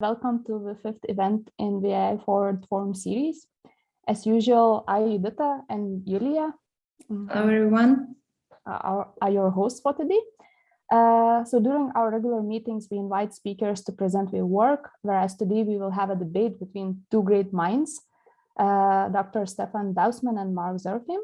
Welcome to the fifth event in the AI Forward Forum series. As usual, I, Judita, and Julia Hello, everyone. Are your hosts for today. So during our regular meetings, we invite speakers to present their work, whereas today we will have a debate between two great minds, Dr. Stefan Buijsman and Mark Saroufim.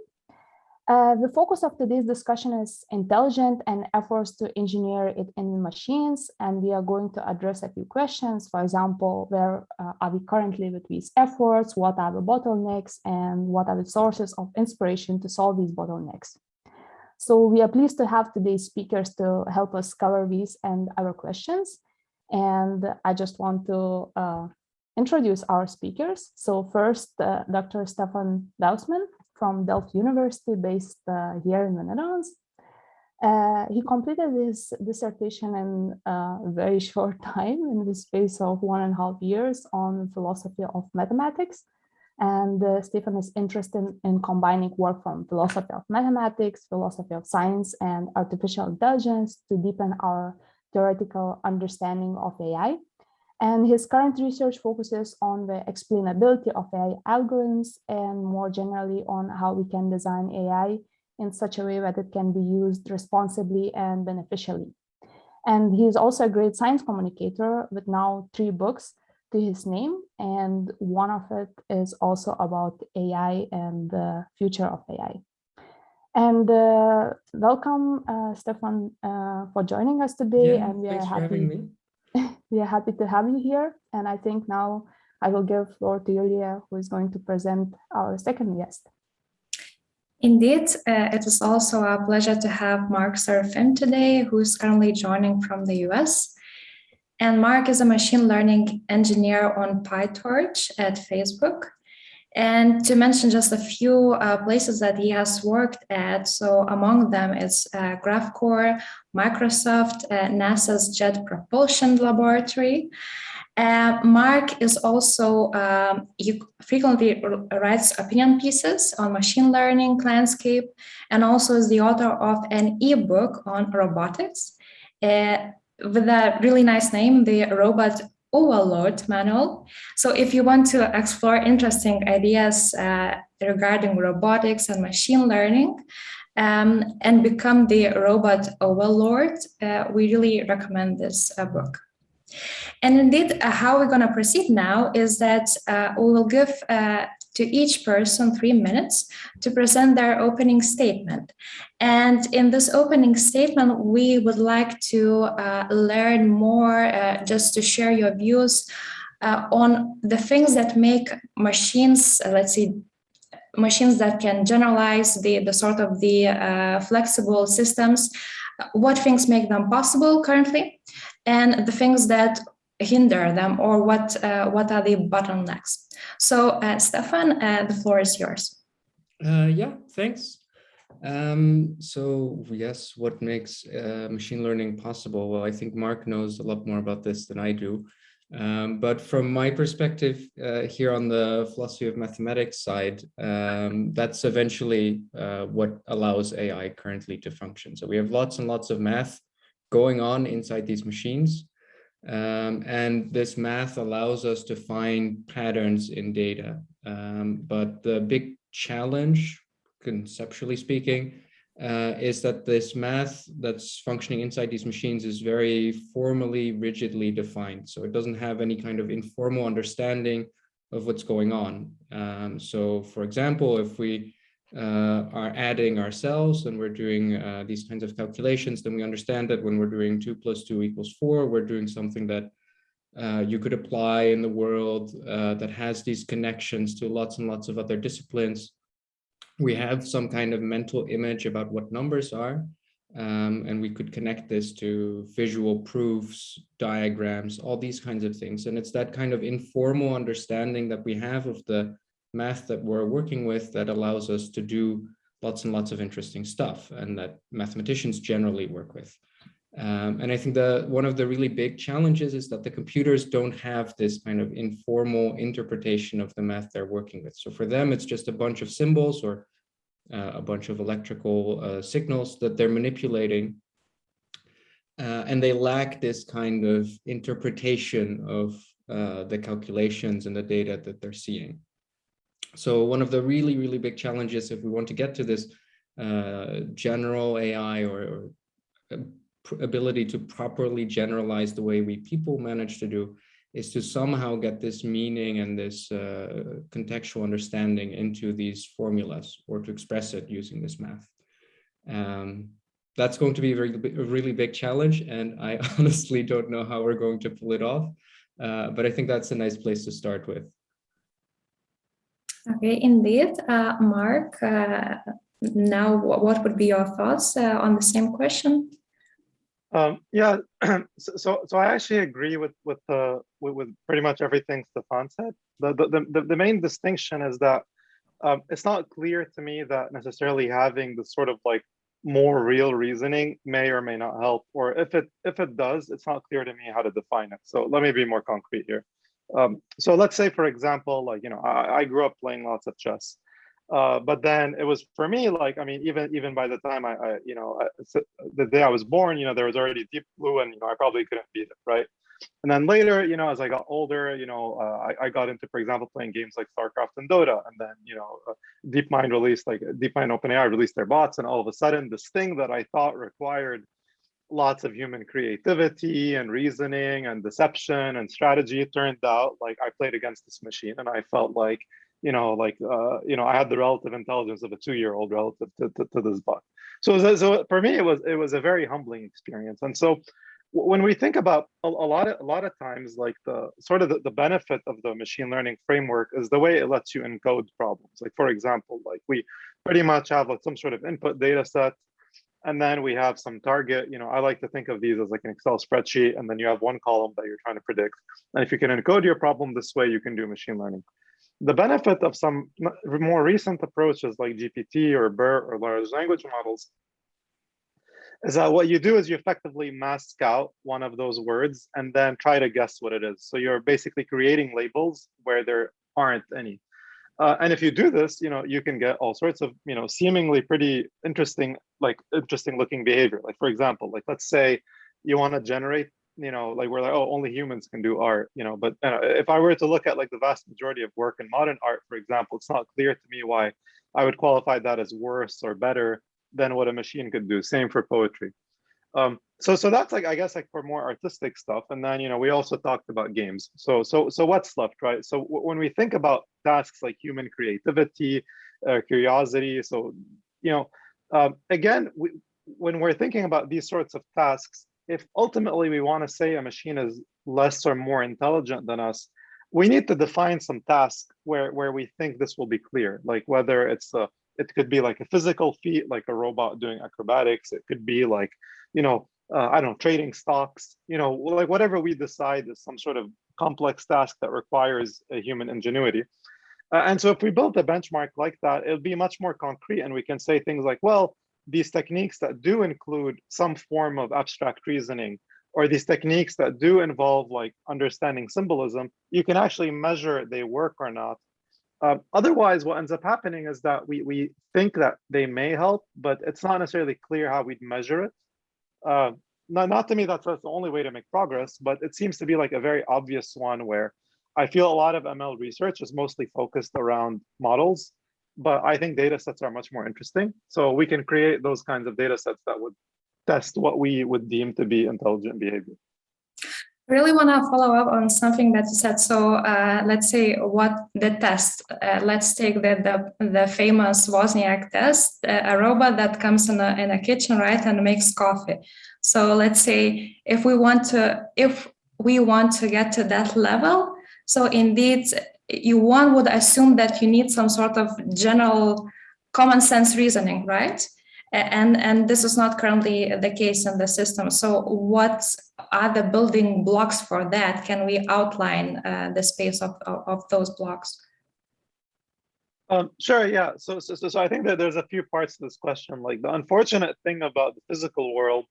The focus of today's discussion is intelligent and efforts to engineer it in machines. And we are going to address a few questions. For example, where are we currently with these efforts? What are the bottlenecks? And what are the sources of inspiration to solve these bottlenecks? So we are pleased to have today's speakers to help us cover these and other questions. And I just want to introduce our speakers. So first, Dr. Stefan Buijsman from Delft University, based here in the Netherlands. He completed his dissertation in a very short time, in the space of 1.5 years, on philosophy of mathematics. And Stefan is interested in combining work from philosophy of mathematics, philosophy of science, and artificial intelligence to deepen our theoretical understanding of AI. And his current research focuses on the explainability of AI algorithms and more generally on how we can design AI in such a way that it can be used responsibly and beneficially. And he is also a great science communicator with now 3 books to his name. And one of it is also about AI and the future of AI. And welcome, Stefan, for joining us today. Yeah, and we thanks are for happy. having me. We are happy to have you here. And I think now I will give floor to Julia, who is going to present our second guest. Indeed, it is also a pleasure to have Mark Saroufim today, who is currently joining from the US. And Mark is a machine learning engineer on PyTorch at Facebook. And to mention just a few places that he has worked at, so among them is GraphCore, Microsoft, NASA's Jet Propulsion Laboratory. Mark is also, he frequently writes opinion pieces on machine learning landscape, and also is the author of an ebook on robotics with a really nice name, the Robot Overload Manual. So if you want to explore interesting ideas regarding robotics and machine learning and become the robot overlord, we really recommend this book. And indeed, how we're going to proceed now is that we will give to each person 3 minutes to present their opening statement. And in this opening statement, we would like to learn more, just to share your views on the things that make machines, let's see, machines that can generalize the sort of the flexible systems, what things make them possible currently, and the things that hinder them, or what are the bottlenecks. So Stefan, the floor is yours. Yeah, thanks. So yes, what makes machine learning possible? Well, I think Mark knows a lot more about this than I do. But from my perspective here on the philosophy of mathematics side, that's eventually what allows AI currently to function. So we have lots and lots of math going on inside these machines. And this math allows us to find patterns in data. But the big challenge, conceptually speaking, is that this math that's functioning inside these machines is very formally, rigidly defined. So it doesn't have any kind of informal understanding of what's going on. So for example, if we are adding ourselves and we're doing these kinds of calculations, then we understand that when we're doing 2 + 2 = 4, we're doing something that you could apply in the world that has these connections to lots and lots of other disciplines. We have some kind of mental image about what numbers are, and we could connect this to visual proofs, diagrams, all these kinds of things. And it's that kind of informal understanding that we have of the math that we're working with that allows us to do lots and lots of interesting stuff, and that mathematicians generally work with. And I think one of the really big challenges is that the computers don't have this kind of informal interpretation of the math they're working with. So for them, it's just a bunch of symbols or a bunch of electrical signals that they're manipulating. And they lack this kind of interpretation of the calculations and the data that they're seeing. So one of the really, really big challenges, if we want to get to this general AI or ability to properly generalize the way we people manage to do, is to somehow get this meaning and this contextual understanding into these formulas, or to express it using this math. That's going to be a really big challenge, and I honestly don't know how we're going to pull it off, but I think that's a nice place to start with. Okay, indeed. Mark, now what would be your thoughts on the same question? Yeah, so I actually agree with pretty much everything Stefan said. The main distinction is that it's not clear to me that necessarily having the sort of like more real reasoning may or may not help, or if it does, it's not clear to me how to define it. So let me be more concrete here. So let's say, for example, like, you know, I grew up playing lots of chess. But then it was, for me, like, I mean, even by the time the day I was born, you know, there was already Deep Blue, and, you know, I probably couldn't beat it, right? And then later, you know, as I got older, you know, I got into, for example, playing games like StarCraft and Dota, and then, you know, DeepMind OpenAI released their bots, and all of a sudden, this thing that I thought required lots of human creativity and reasoning and deception and strategy, it turned out like I played against this machine, and I felt like, you know, I had the relative intelligence of a 2-year-old relative to this bot. So for me, it was a very humbling experience. And so when we think about a lot of times, like the benefit of the machine learning framework is the way it lets you encode problems. Like, for example, like we pretty much have like some sort of input data set, and then we have some target. You know, I like to think of these as like an Excel spreadsheet, and then you have one column that you're trying to predict. And if you can encode your problem this way, you can do machine learning. The benefit of some more recent approaches like GPT or BERT or large language models is that what you do is you effectively mask out one of those words and then try to guess what it is. So you're basically creating labels where there aren't any. And if you do this, you know, you can get all sorts of, you know, seemingly pretty interesting looking behavior. Like, for example, like, let's say you want to generate, you know, like, we're like, oh, only humans can do art, you know, but if I were to look at like the vast majority of work in modern art, for example, it's not clear to me why I would qualify that as worse or better than what a machine could do. Same for poetry. So that's like, I guess, like for more artistic stuff. And then, you know, we also talked about games. So what's left, right? So when we think about tasks like human creativity, curiosity, so, you know, again, when we're thinking about these sorts of tasks, if ultimately we want to say a machine is less or more intelligent than us, we need to define some task where we think this will be clear, like whether it could be like a physical feat, like a robot doing acrobatics. It could be like, you know, I don't know, trading stocks, you know, like whatever we decide is some sort of complex task that requires a human ingenuity. And so if we build a benchmark like that, it'll be much more concrete, and we can say things like, well, these techniques that do include some form of abstract reasoning, or these techniques that do involve like understanding symbolism, you can actually measure they work or not. Otherwise, what ends up happening is that we think that they may help, but it's not necessarily clear how we'd measure it. Not to me, that's the only way to make progress, but it seems to be like a very obvious one where I feel a lot of ML research is mostly focused around models, but I think data sets are much more interesting. So we can create those kinds of data sets that would test what we would deem to be intelligent behavior. Really want to follow up on something that you said. So let's say what the test, let's take the famous Wozniak test, a robot that comes in a kitchen, right, and makes coffee. So let's say if we want to get to that level, so indeed, one would assume that you need some sort of general common sense reasoning, right? And this is not currently the case in the system. So what are the building blocks for that? Can we outline the space of those blocks? Sure, yeah. So I think that there's a few parts to this question. Like, the unfortunate thing about the physical world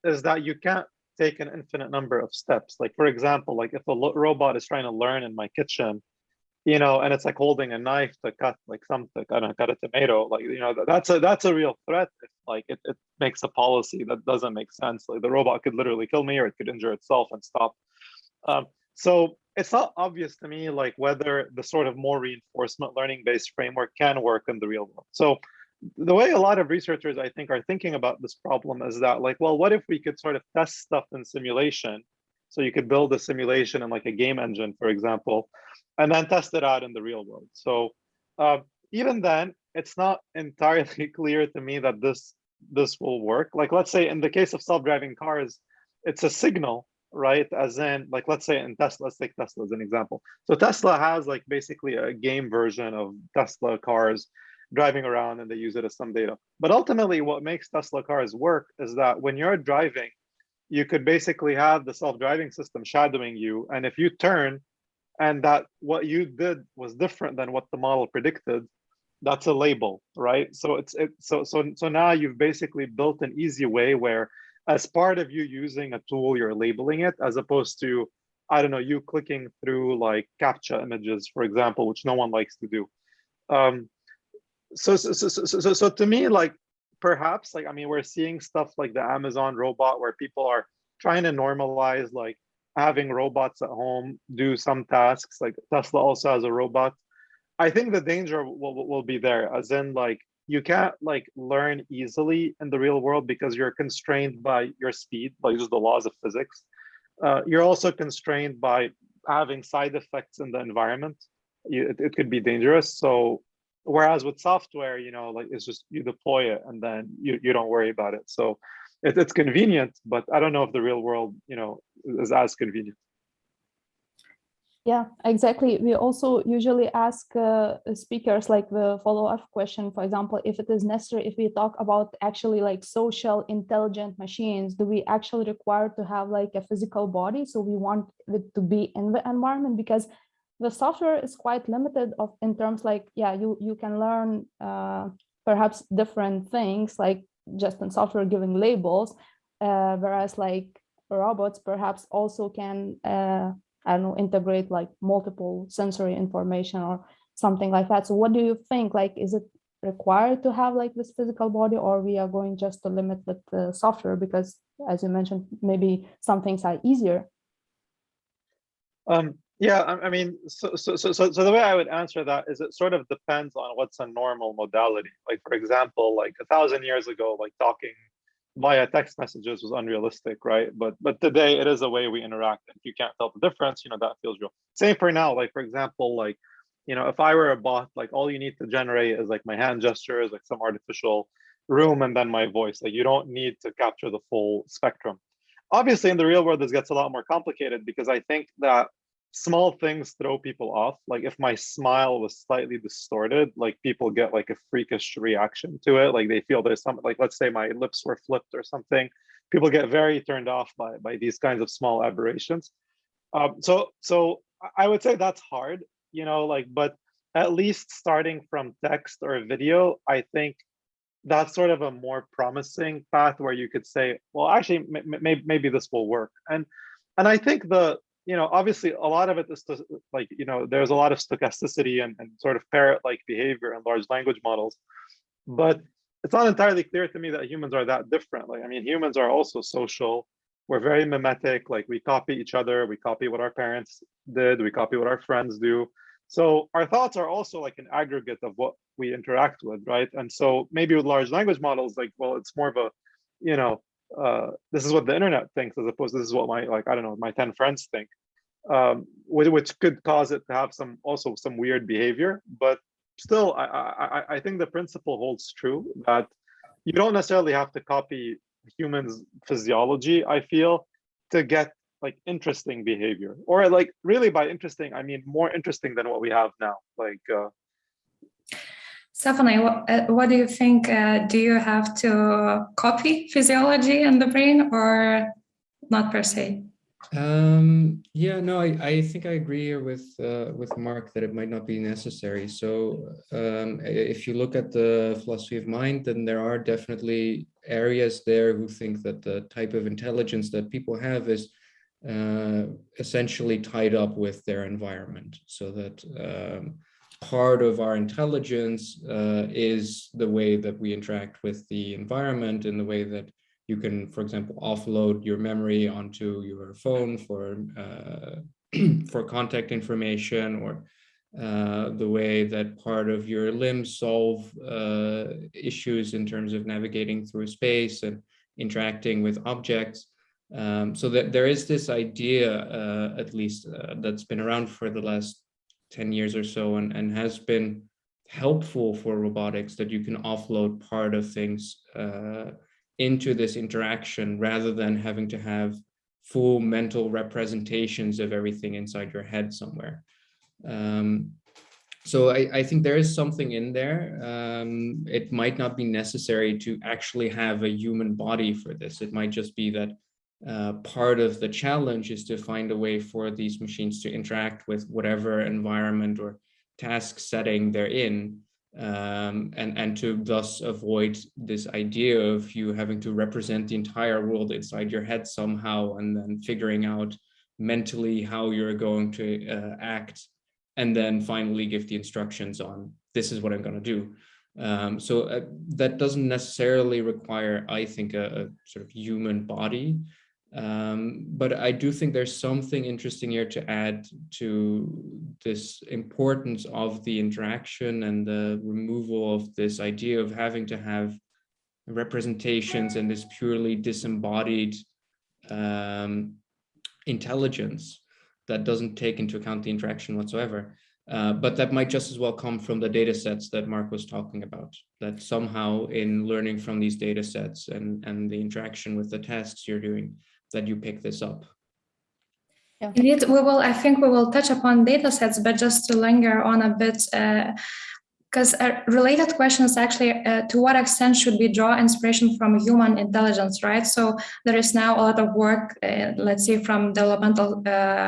is that you can't take an infinite number of steps. Like, for example, like if a robot is trying to learn in my kitchen, you know, and it's like holding a knife to cut like something, I don't know, cut a tomato, like, you know, that's a real threat. If like it makes a policy that doesn't make sense. Like, the robot could literally kill me, or it could injure itself and stop. So it's not obvious to me like whether the sort of more reinforcement learning based framework can work in the real world. So the way a lot of researchers, I think, are thinking about this problem is that like, well, what if we could sort of test stuff in simulation? So you could build a simulation in like a game engine, for example, and then test it out in the real world. So even then, it's not entirely clear to me that this will work. Like, let's say in the case of self-driving cars, it's a signal, right? As in, like, let's say in Tesla, let's take Tesla as an example. So Tesla has like basically a game version of Tesla cars driving around, and they use it as some data. But ultimately, what makes Tesla cars work is that when you're driving, you could basically have the self-driving system shadowing you. And if you turn and that what you did was different than what the model predicted, that's a label, right? So so now you've basically built an easy way where as part of you using a tool, you're labeling it, as opposed to, I don't know, you clicking through like CAPTCHA images, for example, which no one likes to do. So to me, like, perhaps, like, I mean, we're seeing stuff like the Amazon robot where people are trying to normalize like having robots at home do some tasks. Like Tesla also has a robot. I think the danger will be there, as in like you can't like learn easily in the real world because you're constrained by your speed, like just the laws of physics. You're also constrained by having side effects in the environment. It could be dangerous. So whereas with software, you know, like it's just you deploy it and then you don't worry about it. So it's convenient, but I don't know if the real world, you know, is as convenient. Yeah, exactly. We also usually ask speakers like the follow-up question, for example, if it is necessary, if we talk about actually like social intelligent machines, do we actually require to have like a physical body? So we want it to be in the environment, because the software is quite limited in terms like, yeah, you can learn perhaps different things like just in software giving labels, whereas like robots perhaps also can I don't know, integrate like multiple sensory information or something like that. So what do you think? Like, is it required to have like this physical body, or we are going just to limit with the software? Because as you mentioned, maybe some things are easier. Yeah, I mean, so the way I would answer that is it sort of depends on what's a normal modality. Like, for example, like 1,000 years ago, like talking via text messages was unrealistic, right? But today it is a way we interact. If you can't tell the difference, you know, that feels real. Same for now. Like, for example, like, you know, if I were a bot, like all you need to generate is like my hand gestures, like some artificial room, and then my voice. Like you don't need to capture the full spectrum. Obviously, in the real world, this gets a lot more complicated because I think that small things throw people off. Like if my smile was slightly distorted, like people get like a freakish reaction to it. Like they feel there's something, like let's say my lips were flipped or something. People get very turned off by these kinds of small aberrations. So I would say that's hard, you know, like, but at least starting from text or video, I think that's sort of a more promising path where you could say, well, actually, maybe this will work. And I think you know, obviously a lot of it is like, you know, there's a lot of stochasticity and sort of parrot-like behavior in large language models, but it's not entirely clear to me that humans are that different. Like, I mean, humans are also social. We're very mimetic. Like we copy each other. We copy what our parents did. We copy what our friends do. So our thoughts are also like an aggregate of what we interact with, right? And so maybe with large language models, like, well, it's more of a, you know, this is what the internet thinks as opposed to this is what my, like, I don't know, my 10 friends think, which could cause it to have some weird behavior. But still, I think the principle holds true that you don't necessarily have to copy humans' physiology, I feel, to get like interesting behavior, or like really by interesting, I mean more interesting than what we have now. Like, Stefan, what do you think? Do you have to copy physiology in the brain or not per se? Yeah, no, I think I agree here with Mark that it might not be necessary. So if you look at the philosophy of mind, then there are definitely areas there who think that the type of intelligence that people have is essentially tied up with their environment, so that part of our intelligence is the way that we interact with the environment, in the way that you can, for example, offload your memory onto your phone for for contact information, or the way that part of your limbs solve issues in terms of navigating through space and interacting with objects. So that there is this idea, at least that's been around for the last 10 years or so, and has been helpful for robotics, that you can offload part of things into this interaction rather than having to have full mental representations of everything inside your head somewhere. So I think there is something in there. It might not be necessary to actually have a human body for this. It might just be that part of the challenge is to find a way for these machines to interact with whatever environment or task setting they're in, and to thus avoid this idea of you having to represent the entire world inside your head somehow, and then figuring out mentally how you're going to act, and then finally give the instructions on, this is what I'm going to do. So that doesn't necessarily require, I think, a sort of human body. But I do think there's something interesting here to add to this importance of the interaction and the removal of this idea of having to have representations and this purely disembodied intelligence that doesn't take into account the interaction whatsoever. But that might just as well come from the data sets that Mark was talking about, that somehow in learning from these data sets and the interaction with the tasks you're doing, that you pick this up. Yeah. Indeed, I think we will touch upon data sets, but just to linger on a bit, because a related question is actually, to what extent should we draw inspiration from human intelligence, right? So there is now a lot of work, let's say from developmental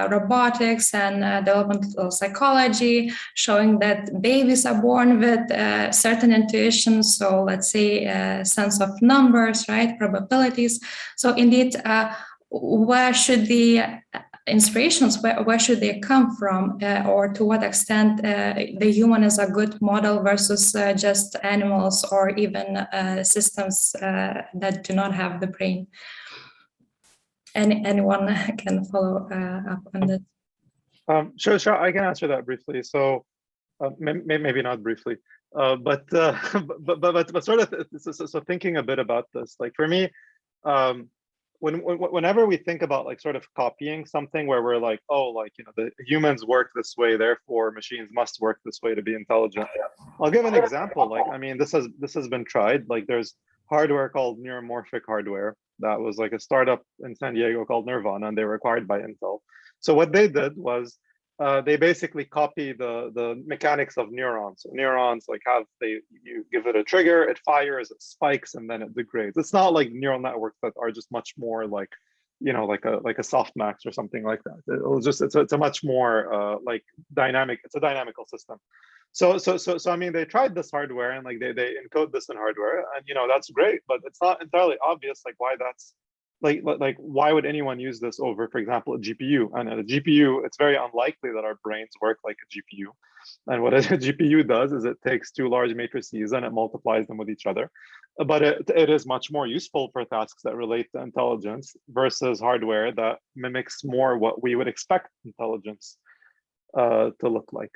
robotics and developmental psychology, showing that babies are born with certain intuitions. So let's say sense of numbers, right? Probabilities. So indeed, where should the inspirations, where should they come from, or to what extent the human is a good model versus just animals or even systems that do not have the brain? Anyone can follow up on that? Sure, I can answer that briefly. So maybe not briefly, but sort of, so thinking a bit about this, like for me, whenever we think about like sort of copying something where we're like, oh, like, you know, the humans work this way, therefore machines must work this way to be intelligent. I'll give an example. Like, I mean, this has been tried. Like, there's hardware called neuromorphic hardware that was like a startup in San Diego called Nirvana, and they were acquired by Intel. So what they did was they basically copy the mechanics of neurons. So neurons, like, you give it a trigger, it fires, it spikes, and then it degrades. It's not like neural networks that are just much more like, you know, like a softmax or something like that. It's a much more like dynamic. It's a dynamical system. So I mean, they tried this hardware and like they encode this in hardware, and you know, that's great, but it's not entirely obvious like why that's like why would anyone use this over, for example, a GPU? And a GPU, it's very unlikely that our brains work like a GPU. And what a GPU does is it takes two large matrices and it multiplies them with each other. But it is much more useful for tasks that relate to intelligence versus hardware that mimics more what we would expect intelligence to look like.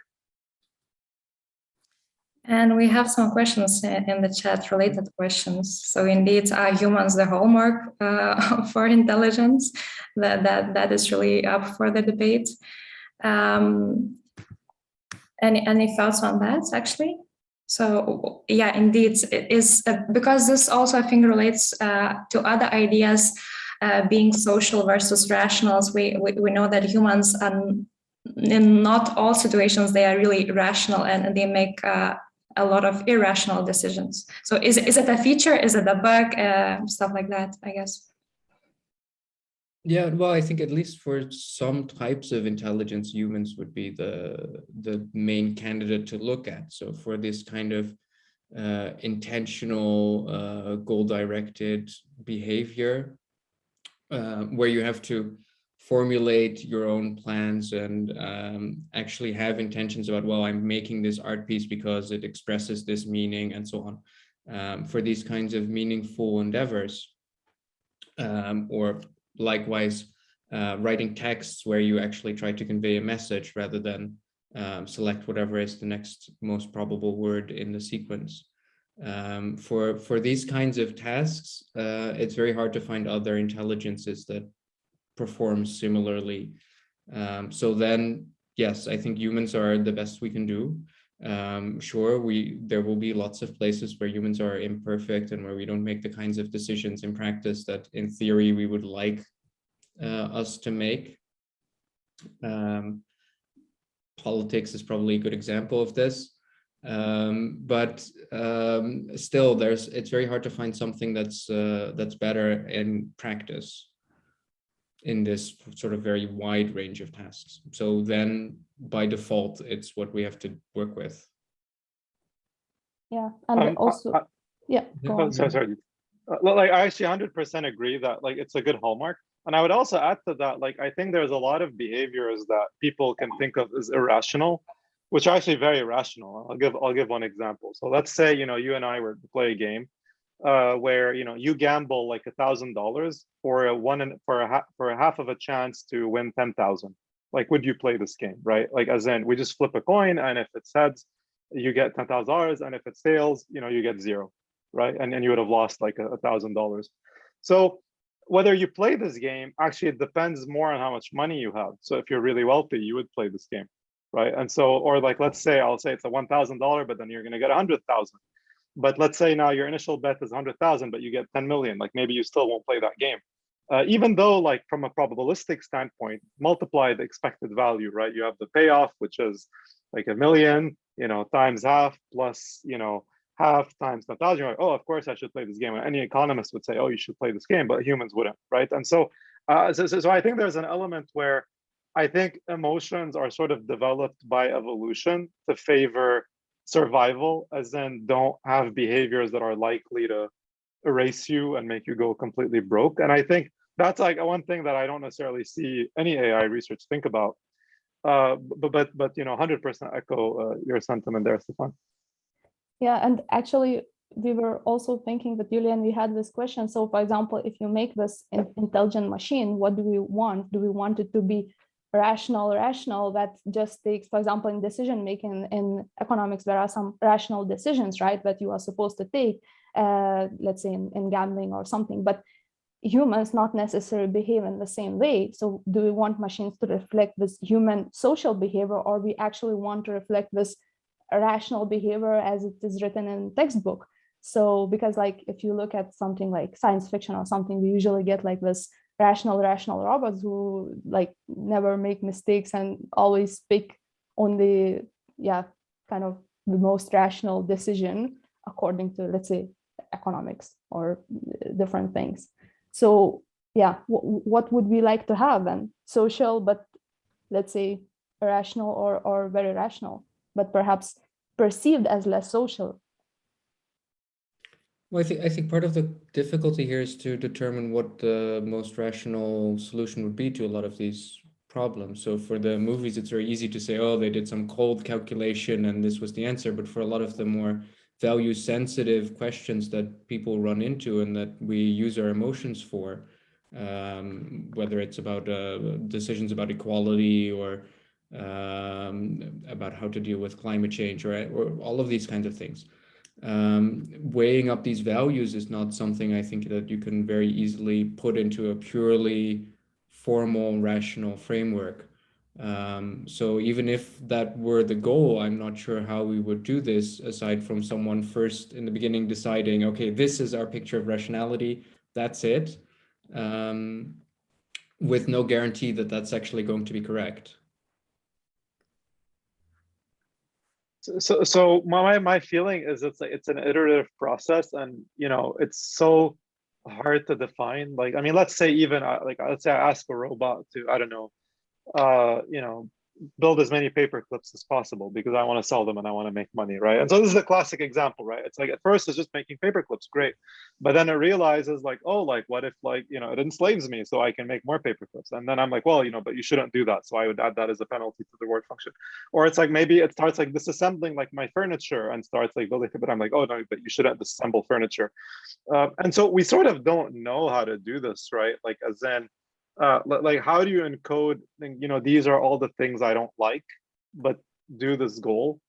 And we have some questions in the chat, related questions. So indeed, are humans the hallmark for intelligence? That is really up for the debate. Any thoughts on that, actually? So yeah, indeed, it is because this also, I think, relates to other ideas, being social versus rationals. We know that humans, in not all situations, they are really rational and they make a lot of irrational decisions. So is it a feature? Is it a bug? Stuff like that, I guess. Yeah, well, I think at least for some types of intelligence, humans would be the main candidate to look at. So for this kind of intentional, goal-directed behavior, where you have to formulate your own plans and actually have intentions about, well, I'm making this art piece because it expresses this meaning and so on. For these kinds of meaningful endeavors, or likewise, writing texts where you actually try to convey a message rather than select whatever is the next most probable word in the sequence. For these kinds of tasks, it's very hard to find other intelligences that perform similarly. So then, yes, I think humans are the best we can do. Sure, there will be lots of places where humans are imperfect and where we don't make the kinds of decisions in practice that in theory we would like us to make. Politics is probably a good example of this. But still, it's very hard to find something that's better in practice in this sort of very wide range of tasks. So then by default, it's what we have to work with. Yeah, and also, yeah, go on. Sorry. Like, I actually 100% agree that like it's a good hallmark. And I would also add to that, like, I think there's a lot of behaviors that people can think of as irrational, which are actually very rational. I'll give one example. So let's say, you know, you and I were to play a game where, you know, you gamble like $1,000 for a half of a chance to win 10,000. Like, would you play this game, right? Like, as in, we just flip a coin, and if it's heads, you get $10,000, and if it's tails, you know, you get zero, right? And you would have lost like $1,000. So whether you play this game, actually, it depends more on how much money you have. So if you're really wealthy, you would play this game, right? And so, or like, let's say, I'll say it's a $1,000, but then you're going to get 100,000. But let's say now your initial bet is 100,000, but you get 10 million. Like, maybe you still won't play that game. Even though, like, from a probabilistic standpoint, multiply the expected value, right? You have the payoff, which is like 1 million, you know, times half plus, you know, half times 10,000. You're like, oh, of course I should play this game. And any economist would say, oh, you should play this game, but humans wouldn't, right? And so, so I think there's an element where I think emotions are sort of developed by evolution to favor survival, as in don't have behaviors that are likely to erase you and make you go completely broke. And I think that's like one thing that I don't necessarily see any AI research think about. But you know, 100% echo your sentiment there, Stefan. Yeah, and actually, we were also thinking with Julian, we had this question. So, for example, if you make this intelligent machine, what do we want? Do we want it to be rational that just takes, for example, in decision making in economics, there are some rational decisions, right, that you are supposed to take, let's say in gambling or something, but humans not necessarily behave in the same way. So do we want machines to reflect this human social behavior, or we actually want to reflect this rational behavior as it is written in textbook? So because like if you look at something like science fiction or something, we usually get like this rational robots who like never make mistakes and always pick only, yeah, kind of the most rational decision according to, let's say, economics or different things. So yeah, what would we like to have then? Social, but let's say irrational or very rational, but perhaps perceived as less social. Well, I think part of the difficulty here is to determine what the most rational solution would be to a lot of these problems. So for the movies, it's very easy to say, oh, they did some cold calculation and this was the answer. But for a lot of the more value sensitive questions that people run into and that we use our emotions for, whether it's about decisions about equality or about how to deal with climate change or all of these kinds of things. Weighing up these values is not something I think that you can very easily put into a purely formal, rational framework. So even if that were the goal, I'm not sure how we would do this aside from someone first in the beginning deciding, okay, this is our picture of rationality, that's it, with no guarantee that that's actually going to be correct. So my feeling is it's an iterative process, and you know, it's so hard to define. Like, I mean, let's say even let's say I ask a robot to, I don't know, you know, build as many paper clips as possible because I want to sell them and I want to make money, right? And so this is a classic example, right? It's like at first it's just making paper clips, great, but then it realizes like, oh, like what if like, you know, it enslaves me so I can make more paper clips, and then I'm like, well, you know, but you shouldn't do that, so I would add that as a penalty to the reward function. Or it's like maybe it starts like disassembling like my furniture and starts like building, but I'm like, oh no, but you shouldn't disassemble furniture. And so we sort of don't know how to do this, right? Like as in like how do you encode, you know, these are all the things I don't like, but do this goal.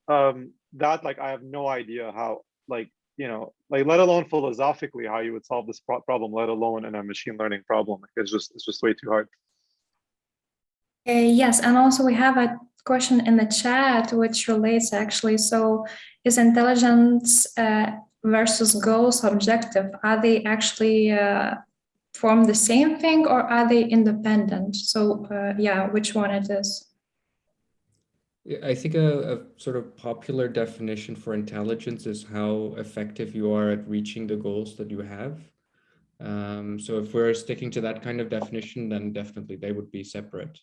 That like I have no idea how, like, you know, like let alone philosophically how you would solve this problem, let alone in a machine learning problem. Like it's just way too hard. Yes, and also we have a question in the chat which relates actually. So is intelligence versus goals objective? Are they actually form the same thing, or are they independent? So yeah, which one it is? I think a sort of popular definition for intelligence is how effective you are at reaching the goals that you have. So if we're sticking to that kind of definition, then definitely they would be separate.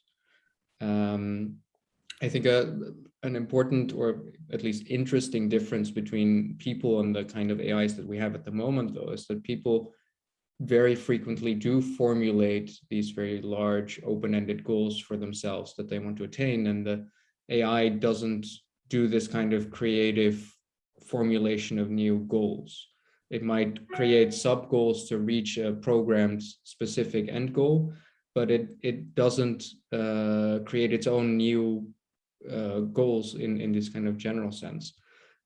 I think an important, or at least interesting, difference between people and the kind of AIs that we have at the moment, though, is that people very frequently do formulate these very large open-ended goals for themselves that they want to attain, and the AI doesn't do this kind of creative formulation of new goals. It might create sub-goals to reach a programmed specific end goal, but it doesn't create its own new goals in this kind of general sense.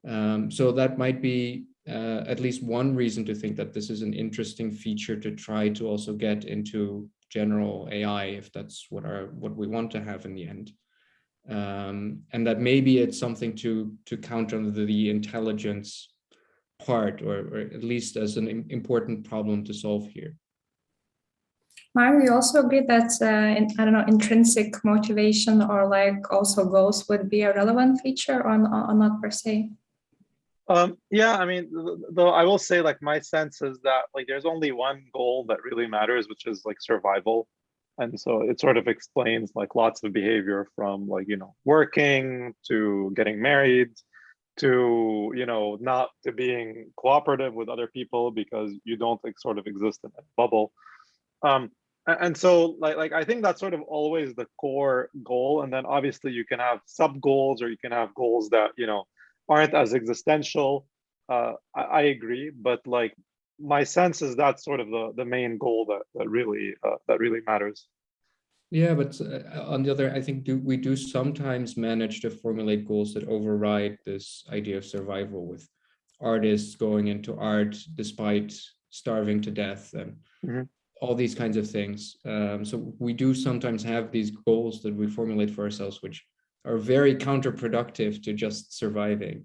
So that might be at least one reason to think that this is an interesting feature to try to also get into general AI, if that's what we want to have in the end. And that maybe it's something to counter the intelligence part, or at least as an important problem to solve here. Mark, we also agree that I don't know, intrinsic motivation or like also goals would be a relevant feature, or not per se? Yeah, I mean, though I will say, like, my sense is that like there's only one goal that really matters, which is like survival. And so it sort of explains like lots of behavior, from like, you know, working to getting married to, you know, not to being cooperative with other people because you don't like sort of exist in a bubble. And so like I think that's sort of always the core goal. And then obviously you can have sub goals, or you can have goals that, you know, aren't as existential. I agree, but like my sense is that's sort of the main goal that really matters. Yeah, but on the other, I think we do sometimes manage to formulate goals that override this idea of survival, with artists going into art despite starving to death, and all these kinds of things. So we do sometimes have these goals that we formulate for ourselves, which are very counterproductive to just surviving.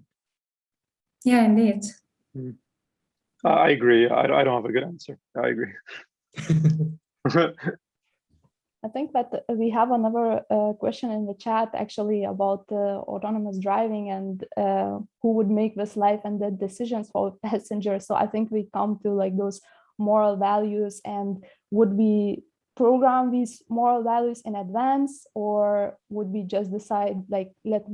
Yeah, indeed. I agree. I don't have a good answer. I agree. I think that we have another question in the chat actually about autonomous driving and who would make this life and death decisions for passengers. So I think we come to like those moral values, and would we program these moral values in advance, or would we just decide, like, let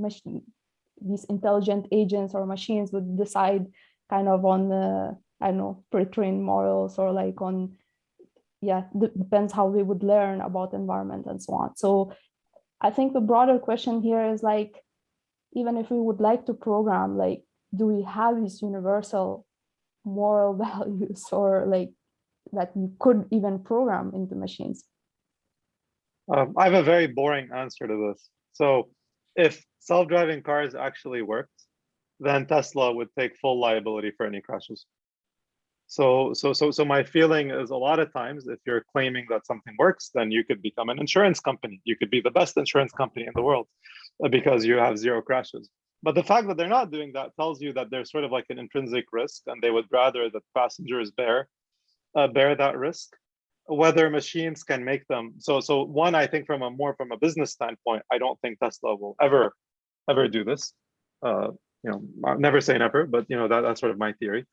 these intelligent agents or machines would decide kind of on I don't know, pre-trained morals, or like on, yeah, depends how they would learn about the environment and so on. So I think the broader question here is like, even if we would like to program, like, do we have these universal moral values, or like that we could even program into machines? I have a very boring answer to this. So if self-driving cars actually worked, then Tesla would take full liability for any crashes. So my feeling is, a lot of times, if you're claiming that something works, then you could become an insurance company. You could be the best insurance company in the world because you have zero crashes. But the fact that they're not doing that tells you that there's sort of like an intrinsic risk, and they would rather that passengers bear that risk, whether machines can make them. So one, I think from a business standpoint, I don't think Tesla will ever do this. You know, I'll never say never, but you know, that's sort of my theory.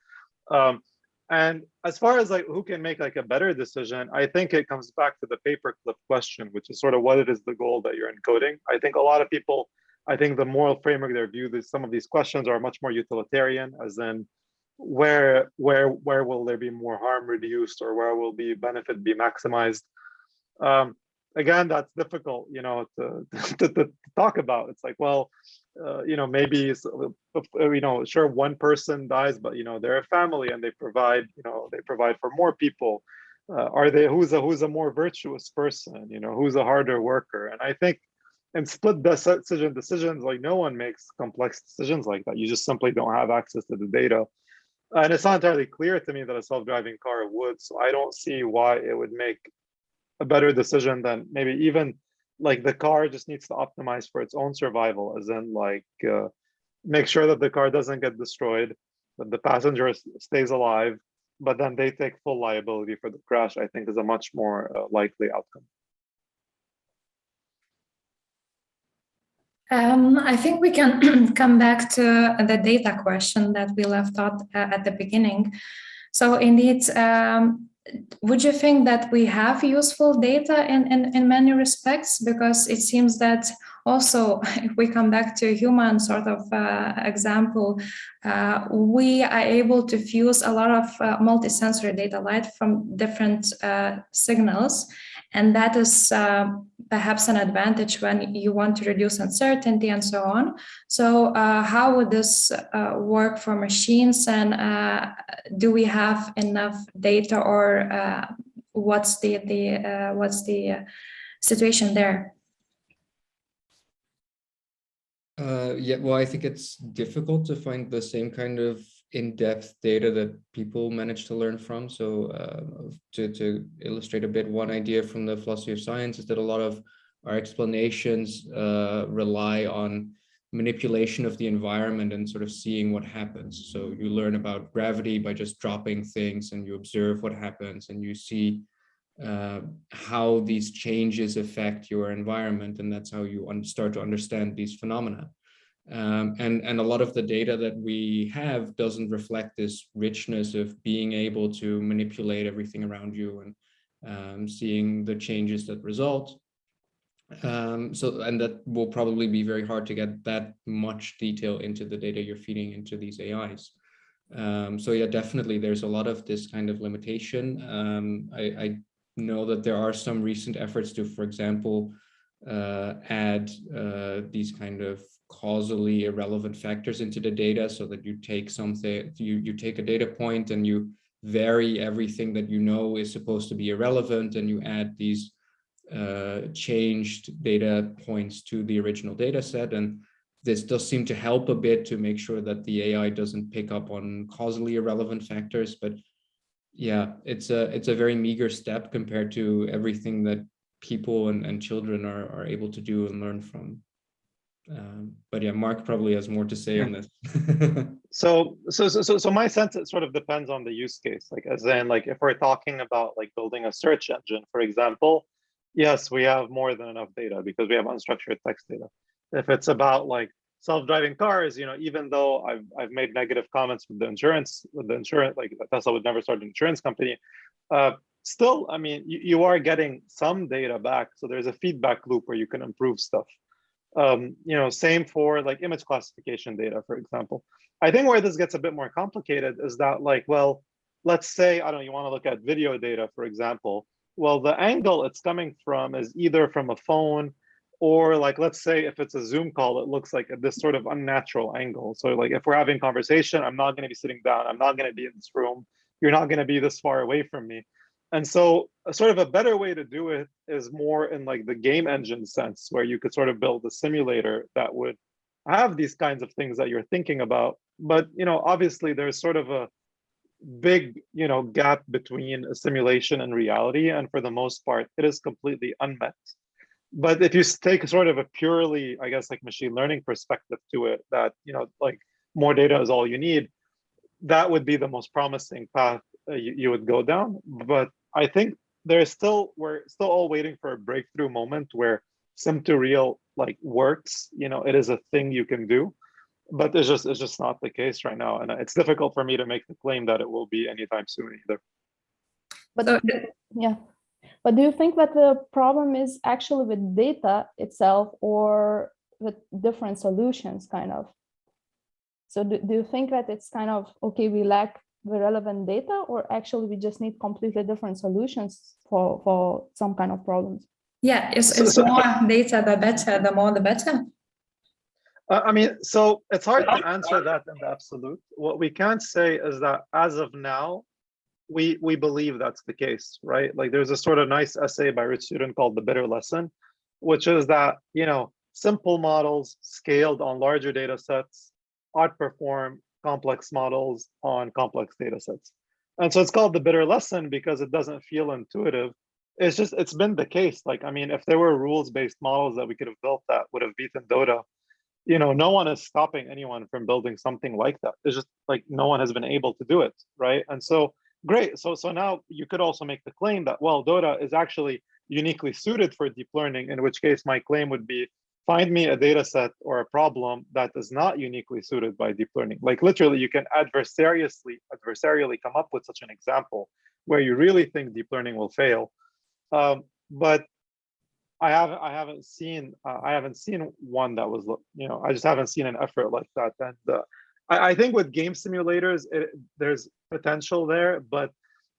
And as far as like who can make like a better decision, I think it comes back to the paperclip question, which is sort of what it is the goal that you're encoding. I think a lot of people, I think the moral framework they view some of these questions are much more utilitarian, as in where will there be more harm reduced, or where will be benefit be maximized. Again, that's difficult, you know, to talk about. It's like, well, you know, maybe, you know, sure, one person dies, but you know, they're a family and they provide, you know, they provide for more people. who's a more virtuous person, who's a harder worker. And I think in split decisions, like no one makes complex decisions like that. You just simply don't have access to the data. And it's not entirely clear to me that a self-driving car would, so I don't see why it would make a better decision than maybe even like the car just needs to optimize for its own survival, as in like make sure that the car doesn't get destroyed, that the passenger stays alive, but then they take full liability for the crash, I think is a much more likely outcome. I think we can come back to the data question that we left out at the beginning. So indeed, would you think that we have useful data in many respects? Because it seems that also, if we come back to a human sort of example, we are able to fuse a lot of multisensory data, light from different signals. And that is perhaps an advantage when you want to reduce uncertainty and so on. So how would this work for machines, and do we have enough data, or what's the situation there? Yeah, well, I think it's difficult to find the same kind of in-depth data that people manage to learn from. So to illustrate a bit, one idea from the philosophy of science is that a lot of our explanations rely on manipulation of the environment and sort of seeing what happens. So you learn about gravity by just dropping things, and you observe what happens, and you see how these changes affect your environment, and that's how you start to understand these phenomena. And a lot of the data that we have doesn't reflect this richness of being able to manipulate everything around you and seeing the changes that result. And that will probably be very hard to get that much detail into the data you're feeding into these AIs. So yeah, definitely there's a lot of this kind of limitation. I know that there are some recent efforts to, for example, add these kind of causally irrelevant factors into the data, so that you take something, you take a data point and you vary everything that you know is supposed to be irrelevant, and you add these changed data points to the original data set. And this does seem to help a bit to make sure that the AI doesn't pick up on causally irrelevant factors. But yeah, it's a very meager step compared to everything that people and children are able to do and learn from. But yeah, Mark probably has more to say on this. So my sense, it sort of depends on the use case. Like, as in, like, if we're talking about like building a search engine, for example, yes, we have more than enough data because we have unstructured text data. If it's about like self-driving cars, even though I've made negative comments with the insurance, like Tesla would never start an insurance company, still, I mean, you are getting some data back. So there's a feedback loop where you can improve stuff. Same for like image classification data, for example. I think where this gets a bit more complicated is that, like, well, let's say, I don't know, you want to look at video data, for example. Well, the angle it's coming from is either from a phone, or like, let's say if it's a Zoom call, it looks like this sort of unnatural angle. So like if we're having conversation, I'm not going to be sitting down, I'm not going to be in this room, you're not going to be this far away from me. And so sort of a better way to do it is more in like the game engine sense, where you could sort of build a simulator that would have these kinds of things that you're thinking about. But, obviously there's sort of a big, gap between a simulation and reality. And for the most part, it is completely unmet. But if you take sort of a purely, I guess, like machine learning perspective to it, that, like more data is all you need, that would be the most promising path you would go down. But I think we're still all waiting for a breakthrough moment where sim to real like works. It is a thing you can do, but it's just not the case right now, and it's difficult for me to make the claim that it will be anytime soon either. But yeah, but do you think that the problem is actually with data itself, or with different solutions, kind of? So do you think that it's kind of, okay, we lack the relevant data, or actually we just need completely different solutions for some kind of problems? Yeah, it's more data, the better, the more the better. I mean, so it's hard to answer that in the absolute. What we can say is that as of now, we believe that's the case, right? Like there's a sort of nice essay by a student called The Bitter Lesson, which is that, simple models scaled on larger data sets outperform complex models on complex data sets. And so it's called The Bitter Lesson because it doesn't feel intuitive. It's been the case. Like, I mean, if there were rules-based models that we could have built that would have beaten Dota, no one is stopping anyone from building something like that. It's just like no one has been able to do it, right? And so great. So now you could also make the claim that, well, Dota is actually uniquely suited for deep learning, in which case my claim would be, find me a data set or a problem that is not uniquely suited by deep learning. Like literally you can adversarially come up with such an example where you really think deep learning will fail. But I haven't seen one that was, I just haven't seen an effort like that. And I think with game simulators, there's potential there, but